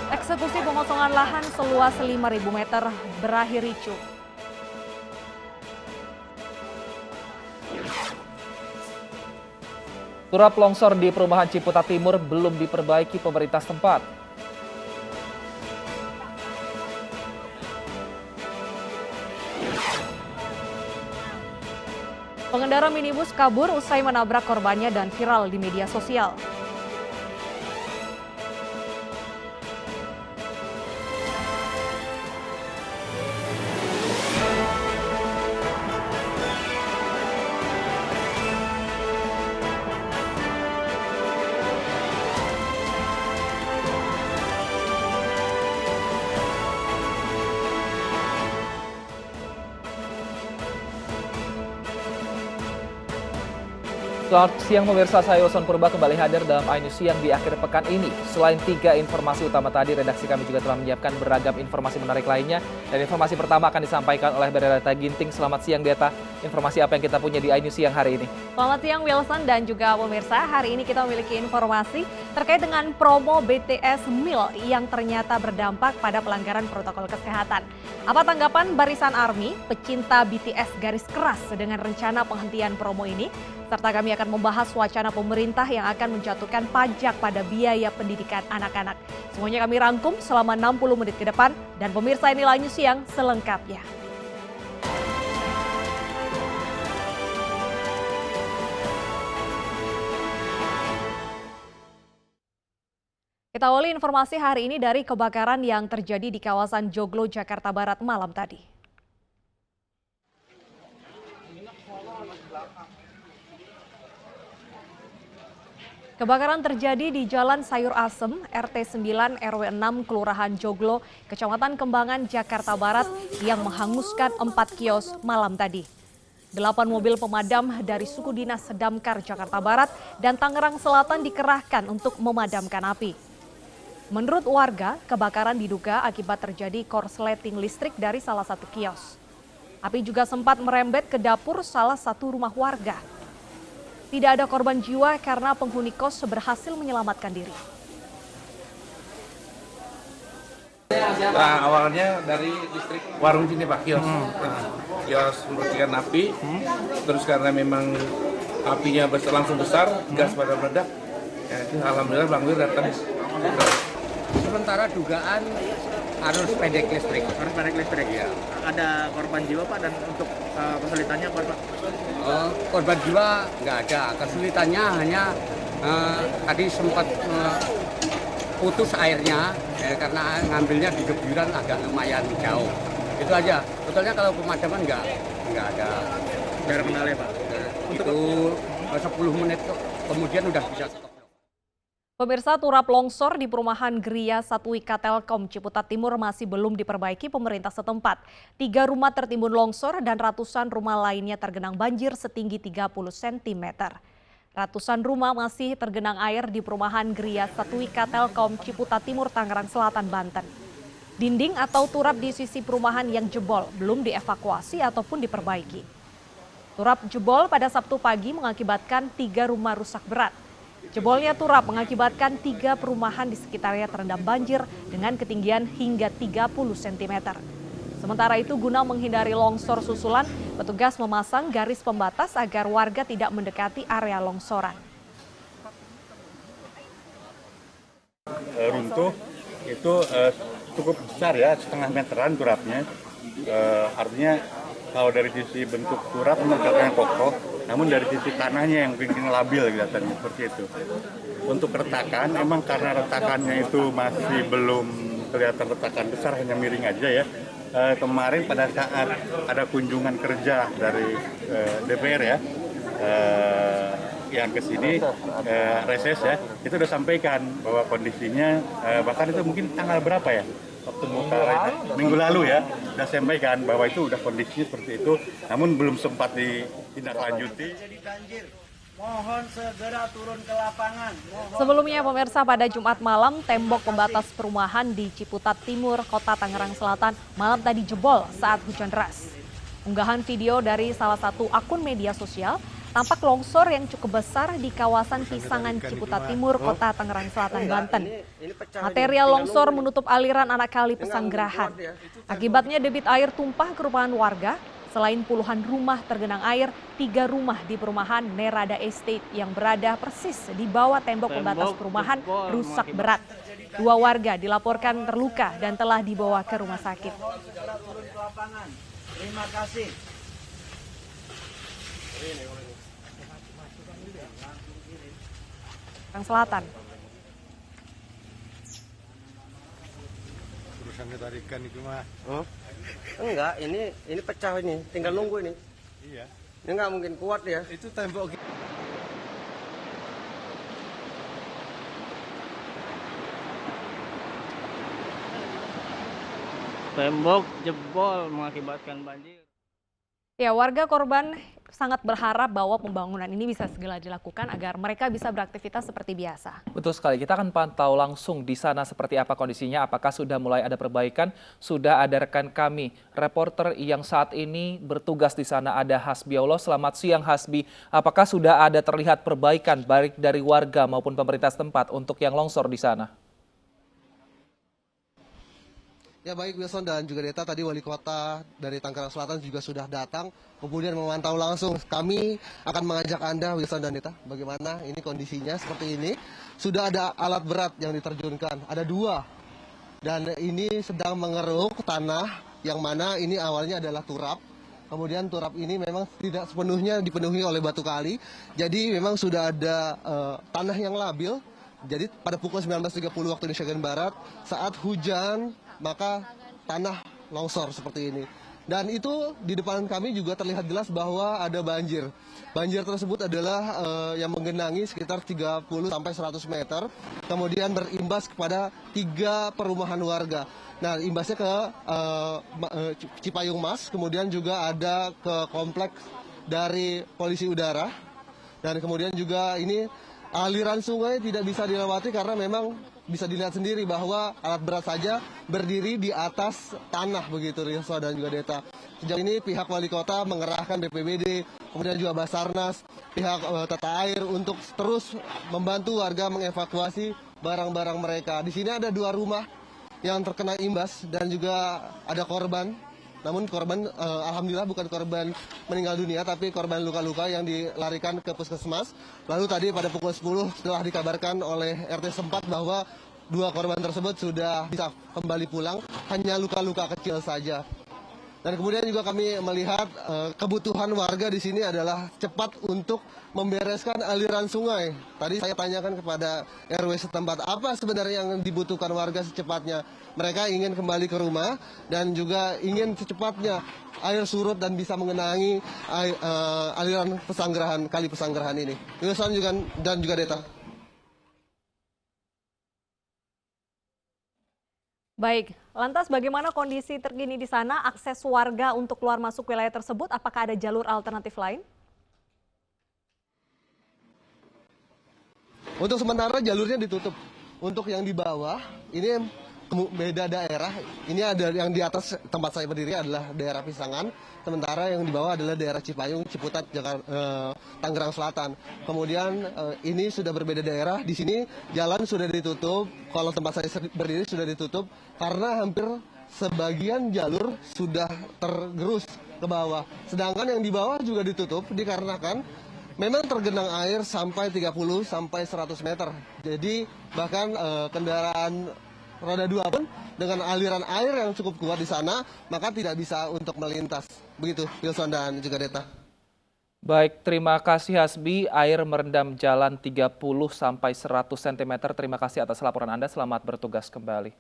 Eksekusi pengosongan lahan seluas 5.000 meter berakhir ricuh. Turap longsor di perumahan Ciputat Timur belum diperbaiki pemerintah setempat. Pengendara minibus kabur usai menabrak korbannya dan viral di media sosial. Selamat siang pemirsa, saya Oson Purba kembali hadir dalam iNews Siang di akhir pekan ini. Selain 3 informasi utama tadi, redaksi kami juga telah menyiapkan beragam informasi menarik lainnya. Dan informasi pertama akan disampaikan oleh Berdeta Ginting. Selamat siang Deta, informasi apa yang kita punya di iNews Siang hari ini? Selamat siang Wilson dan juga pemirsa, hari ini kita memiliki informasi terkait dengan promo BTS Meal yang ternyata berdampak pada pelanggaran protokol kesehatan. Apa tanggapan Barisan Army, pecinta BTS garis keras dengan rencana penghentian promo ini? Serta kami akan membahas wacana pemerintah yang akan menjatuhkan pajak pada biaya pendidikan anak-anak. Semuanya kami rangkum selama 60 menit ke depan. Dan pemirsa, inilah News Siang selengkapnya. Kita awali informasi hari ini dari kebakaran yang terjadi di kawasan Joglo, Jakarta Barat malam tadi. Kebakaran terjadi di Jalan Sayur Asem, RT 9 RW 6 Kelurahan Joglo, Kecamatan Kembangan, Jakarta Barat yang menghanguskan 4 kios malam tadi. 8 mobil pemadam dari suku dinas Damkar Jakarta Barat dan Tangerang Selatan dikerahkan untuk memadamkan api. Menurut warga, kebakaran diduga akibat terjadi korsleting listrik dari salah satu kios. Api juga sempat merembet ke dapur salah satu rumah warga. Tidak ada korban jiwa karena penghuni kos berhasil menyelamatkan diri. Nah, awalnya dari listrik warung sini Pak, kios. Kios mematikan api, terus karena memang apinya langsung besar, gas pada meledak. Ya, itu alhamdulillah Bang Wir datang. Sementara dugaan arus pendek listrik. Arus pendek listrik ya. Ada korban jiwa Pak, dan untuk kesulitannya apa Pak? Korban jiwa nggak ada. Kesulitannya hanya tadi sempat putus airnya karena ngambilnya di gebyuran agak lumayan jauh. Itu aja. Betulnya kalau pemadaman nggak ada. Biar kendali Pak. Itu 10 menit kemudian udah bisa stop. Pemirsa, turap longsor di perumahan Gria Satwika Telkom Ciputat Timur masih belum diperbaiki pemerintah setempat. 3 rumah tertimbun longsor dan ratusan rumah lainnya tergenang banjir setinggi 30 cm. Ratusan rumah masih tergenang air di perumahan Gria Satwika Telkom Ciputat Timur, Tangerang Selatan, Banten. Dinding atau turap di sisi perumahan yang jebol belum dievakuasi ataupun diperbaiki. Turap jebol pada Sabtu pagi mengakibatkan 3 rumah rusak berat. Jebolnya turap mengakibatkan 3 perumahan di sekitarnya terendam banjir dengan ketinggian hingga 30 cm. Sementara itu, guna menghindari longsor susulan, petugas memasang garis pembatas agar warga tidak mendekati area longsoran. Runtuh itu cukup besar ya, setengah meteran turapnya. Artinya kalau dari sisi bentuk turap yang kokoh, namun dari sisi tanahnya yang mungkin labil kelihatannya seperti itu. Untuk retakan, emang karena retakannya itu masih belum kelihatan retakan besar, hanya miring aja ya. Kemarin pada saat ada kunjungan kerja dari DPR ya, yang ke sini reses ya, itu udah sampaikan bahwa kondisinya bahkan itu mungkin tanggal berapa ya? Waktu minggu lalu ya, sudah sampaikan bahwa itu udah kondisi seperti itu, namun belum sempat ditindaklanjuti. Mohon segera turun ke lapangan. Sebelumnya pemirsa, pada Jumat malam tembok pembatas perumahan di Ciputat Timur, Kota Tangerang Selatan malam tadi jebol saat hujan deras. Unggahan video dari salah satu akun media sosial Tampak longsor yang cukup besar di kawasan Pisangan Ciputat Timur, Kota Tangerang Selatan, Banten. Material longsor menutup aliran anak kali Pesanggerahan. Akibatnya debit air tumpah ke perumahan warga. Selain puluhan rumah tergenang air, 3 rumah di perumahan Nerada Estate yang berada persis di bawah tembok pembatas perumahan rusak berat. 2 warga dilaporkan terluka dan telah dibawa ke rumah sakit. Terima kasih. Tangerang Selatan. Urusan ketarikan itu mah. Oh? Enggak, ini pecah ini, tinggal nunggu ini. Iya. Ini nggak mungkin kuat ya. Itu tembok. Tembok jebol mengakibatkan banjir. Ya, warga korban sangat berharap bahwa pembangunan ini bisa segera dilakukan agar mereka bisa beraktivitas seperti biasa. Betul sekali, kita akan pantau langsung di sana seperti apa kondisinya, apakah sudah mulai ada perbaikan. Sudah ada rekan kami, reporter yang saat ini bertugas di sana, ada Hasbi Allah. Selamat siang Hasbi, apakah sudah ada terlihat perbaikan baik dari warga maupun pemerintah setempat untuk yang longsor di sana? Ya baik Wilson dan juga Deta, tadi wali kota dari Tangerang Selatan juga sudah datang kemudian memantau langsung. Kami akan mengajak Anda Wilson dan Deta bagaimana ini kondisinya seperti ini. Sudah ada alat berat yang diterjunkan, ada 2 dan ini sedang mengeruk tanah yang mana ini awalnya adalah turap. Kemudian turap ini memang tidak sepenuhnya dipenuhi oleh batu kali, jadi memang sudah ada tanah yang labil. Jadi pada pukul 19.30 waktu Indonesia bagian Barat saat hujan maka tanah longsor seperti ini. Dan itu di depan kami juga terlihat jelas bahwa ada banjir. Banjir tersebut adalah yang menggenangi sekitar 30 sampai 100 meter. Kemudian berimbas kepada 3 perumahan warga. Nah, imbasnya ke Cipayung Mas, kemudian juga ada ke kompleks dari Polisi Udara. Dan kemudian juga ini aliran sungai tidak bisa dilewati karena memang bisa dilihat sendiri bahwa alat berat saja berdiri di atas tanah begitu Rizwa dan juga Deta. Sejauh ini pihak wali kota mengerahkan BPBD, kemudian juga Basarnas, pihak tata air untuk terus membantu warga mengevakuasi barang-barang mereka. Di sini ada 2 rumah yang terkena imbas dan juga ada korban. Namun korban alhamdulillah bukan korban meninggal dunia tapi korban luka-luka yang dilarikan ke puskesmas. Lalu tadi pada pukul 10 setelah dikabarkan oleh RT setempat bahwa 2 korban tersebut sudah bisa kembali pulang, hanya luka-luka kecil saja. Dan kemudian juga kami melihat kebutuhan warga di sini adalah cepat untuk membereskan aliran sungai. Tadi saya tanyakan kepada RW setempat apa sebenarnya yang dibutuhkan warga secepatnya. Mereka ingin kembali ke rumah dan juga ingin secepatnya air surut dan bisa mengenangi aliran Pesanggerahan, kali Pesanggerahan ini. Wilson dan juga Deta. Baik, lantas bagaimana kondisi terkini di sana? Akses warga untuk keluar masuk wilayah tersebut, apakah ada jalur alternatif lain? Untuk sementara jalurnya ditutup. Untuk yang di bawah, ini beda daerah. Ini ada yang di atas tempat saya berdiri adalah daerah Pisangan. Sementara yang di bawah adalah daerah Cipayung, Ciputat, Tangerang Selatan. Kemudian ini sudah berbeda daerah. Di sini jalan sudah ditutup. Kalau tempat saya berdiri sudah ditutup karena hampir sebagian jalur sudah tergerus ke bawah. Sedangkan yang di bawah juga ditutup dikarenakan memang tergenang air sampai 30 sampai 100 meter. Jadi bahkan kendaraan roda 2 pun dengan aliran air yang cukup kuat di sana, maka tidak bisa untuk melintas. Begitu, Wilson dan juga Deta. Baik, terima kasih Hasbi. Air merendam jalan 30 sampai 100 cm. Terima kasih atas laporan Anda. Selamat bertugas kembali.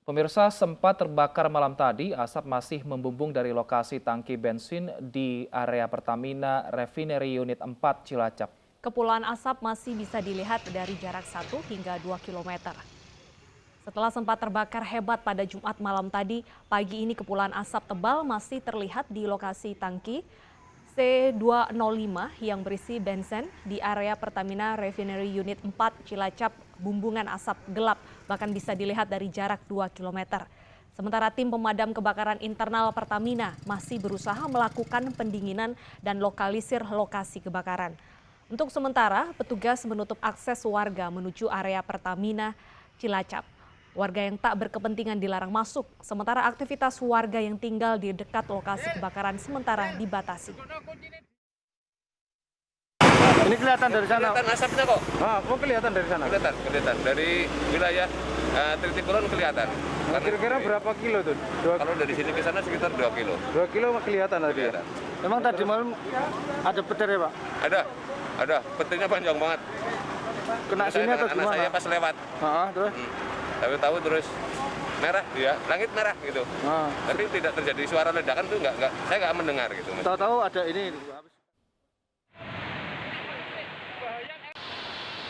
Pemirsa, sempat terbakar malam tadi, asap masih membumbung dari lokasi tangki bensin di area Pertamina Refinery Unit 4 Cilacap. Kepulan asap masih bisa dilihat dari jarak 1 hingga 2 km. Setelah sempat terbakar hebat pada Jumat malam tadi, pagi ini kepulan asap tebal masih terlihat di lokasi tangki C205 yang berisi bensin di area Pertamina Refinery Unit 4 Cilacap. Bumbungan asap gelap bahkan bisa dilihat dari jarak 2 km. Sementara tim pemadam kebakaran internal Pertamina masih berusaha melakukan pendinginan dan lokalisir lokasi kebakaran. Untuk sementara, petugas menutup akses warga menuju area Pertamina Cilacap. Warga yang tak berkepentingan dilarang masuk, sementara aktivitas warga yang tinggal di dekat lokasi kebakaran sementara dibatasi. Ini kelihatan dari sana. Kelihatan asapnya kok. Kok kelihatan dari sana? Kelihatan. Dari wilayah Tritikulon kelihatan. Kira-kira berapa kilo tuh? Kalau dari sini ke sana sekitar 2 kilo. 2 kilo kelihatan tadi. Kelihatan. Emang tadi malam ada petir ya, Pak? Ada. Petirnya panjang banget. Kena sini atau anak gimana? saya pas lewat. Terus? Tahu terus merah ya, langit merah gitu. Tapi tidak terjadi suara ledakan tuh enggak saya nggak mendengar gitu. Tahu-tahu ada ini.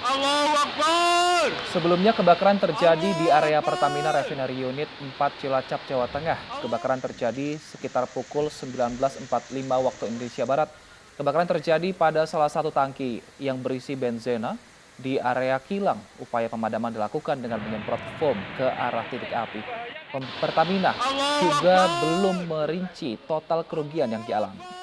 Allahu Akbar. Sebelumnya kebakaran terjadi di area Pertamina Refinery Unit 4 Cilacap, Jawa Tengah. Kebakaran terjadi sekitar pukul 19.45 waktu Indonesia Barat. Kebakaran terjadi pada salah satu tangki yang berisi benzena di area kilang. Upaya pemadaman dilakukan dengan menyemprot foam ke arah titik api. Pertamina juga belum merinci total kerugian yang dialami.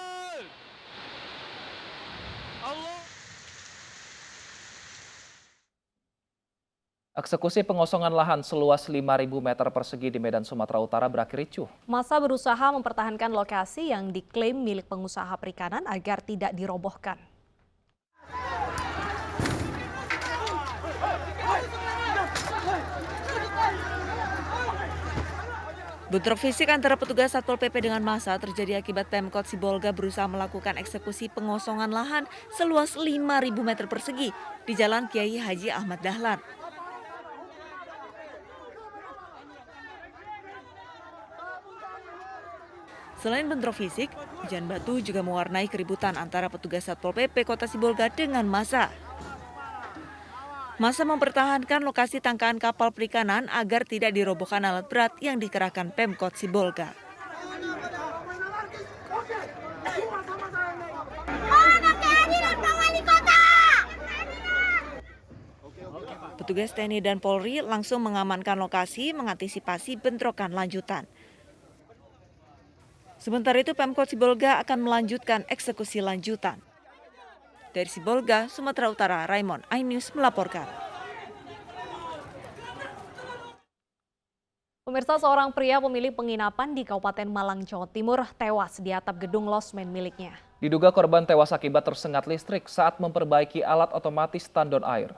Eksekusi pengosongan lahan seluas 5.000 meter persegi di Medan, Sumatera Utara berakhir ricuh. Masa berusaha mempertahankan lokasi yang diklaim milik pengusaha perikanan agar tidak dirobohkan. Bentrok fisik antara petugas Satpol PP dengan massa terjadi akibat Pemkot Sibolga berusaha melakukan eksekusi pengosongan lahan seluas 5.000 meter persegi di Jalan Kiai Haji Ahmad Dahlan. Selain bentrok fisik, hujan batu juga mewarnai keributan antara petugas Satpol PP Kota Sibolga dengan massa. Massa mempertahankan lokasi tangkahan kapal perikanan agar tidak dirobohkan alat berat yang dikerahkan Pemkot Sibolga. Petugas TNI dan Polri langsung mengamankan lokasi mengantisipasi bentrokan lanjutan. Sementara itu Pemkot Sibolga akan melanjutkan eksekusi lanjutan. Dari Sibolga, Sumatera Utara, Raymond iNews melaporkan. Pemirsa, seorang pria pemilik penginapan di Kabupaten Malang, Jawa Timur tewas di atap gedung losmen miliknya. Diduga korban tewas akibat tersengat listrik saat memperbaiki alat otomatis tandon air.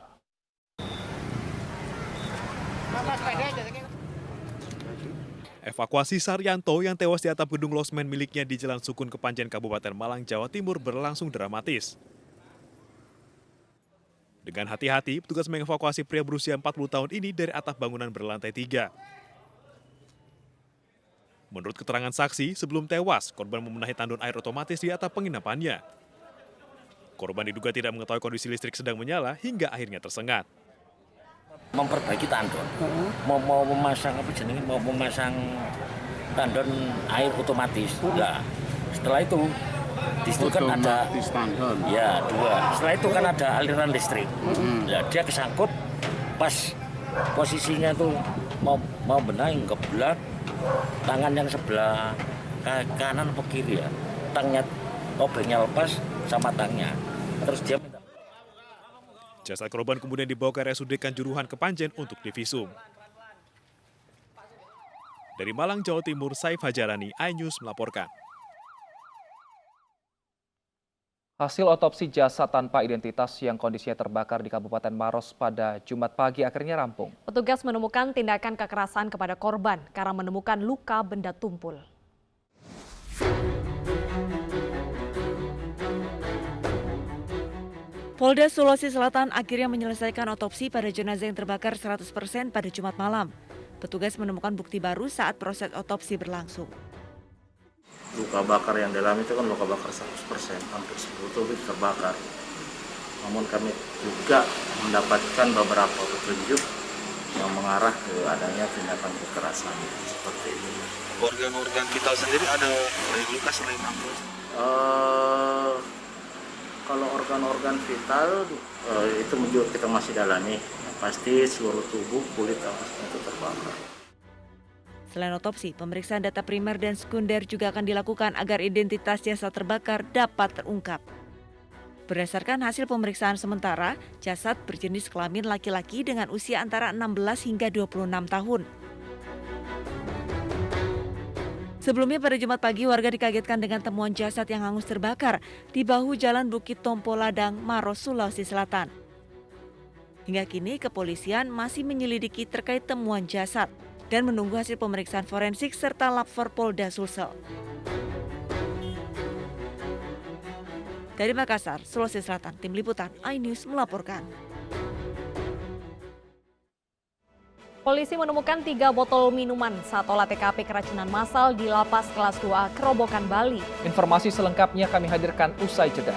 Evakuasi Saryanto yang tewas di atap gedung losmen miliknya di Jalan Sukun Kepanjen, Kabupaten Malang, Jawa Timur berlangsung dramatis. Dengan hati-hati, petugas mengevakuasi pria berusia 40 tahun ini dari atap bangunan berlantai 3. Menurut keterangan saksi, sebelum tewas, korban membenahi tandon air otomatis di atap penginapannya. Korban diduga tidak mengetahui kondisi listrik sedang menyala hingga akhirnya tersengat. Memperbaiki tandon, mau memasang tandon air otomatis. Nah, setelah itu di situ kan ada ya 2. Setelah itu kan ada aliran listrik. Ya, dia kesangkut pas posisinya tuh mau benahi kebelah tangan yang sebelah kanan atau kiri ya. Tangnya obengnya lepas sama tangnya. Terus dia minta. Jasad korban kemudian dibawa ke RSUD Kanjuruhan Kepanjen untuk divisum. Dari Malang, Jawa Timur, Saif Hajarani, iNews melaporkan. Hasil otopsi jasad tanpa identitas yang kondisinya terbakar di Kabupaten Maros pada Jumat pagi akhirnya rampung. Petugas menemukan tindakan kekerasan kepada korban karena menemukan luka benda tumpul. Polda Sulawesi Selatan akhirnya menyelesaikan otopsi pada jenazah yang terbakar 100% pada Jumat malam. Petugas menemukan bukti baru saat proses otopsi berlangsung. Luka bakar yang dialami itu kan luka bakar 100%, hampir seluruh tubuh terbakar. Namun kami juga mendapatkan beberapa petunjuk yang mengarah ke adanya tindakan kekerasan seperti ini. Organ-organ vital sendiri ada luka selain apa? Kalau organ-organ vital itu juga kita masih dalami. Pasti seluruh tubuh, kulit, apa itu terbakar. Selain otopsi, pemeriksaan data primer dan sekunder juga akan dilakukan agar identitas jasad terbakar dapat terungkap. Berdasarkan hasil pemeriksaan sementara, jasad berjenis kelamin laki-laki dengan usia antara 16 hingga 26 tahun. Sebelumnya pada Jumat pagi, warga dikagetkan dengan temuan jasad yang hangus terbakar di bahu Jalan Bukit Tompo Ladang, Maros, Sulawesi Selatan. Hingga kini, kepolisian masih menyelidiki terkait temuan jasad dan menunggu hasil pemeriksaan forensik serta lapor Polda Sulsel. Dari Makassar, Sulawesi Selatan, Tim Liputan iNews melaporkan. Polisi menemukan 3 botol minuman saat olah TKP keracunan massal di Lapas Kelas 2A Kerobokan, Bali. Informasi selengkapnya kami hadirkan usai jeda.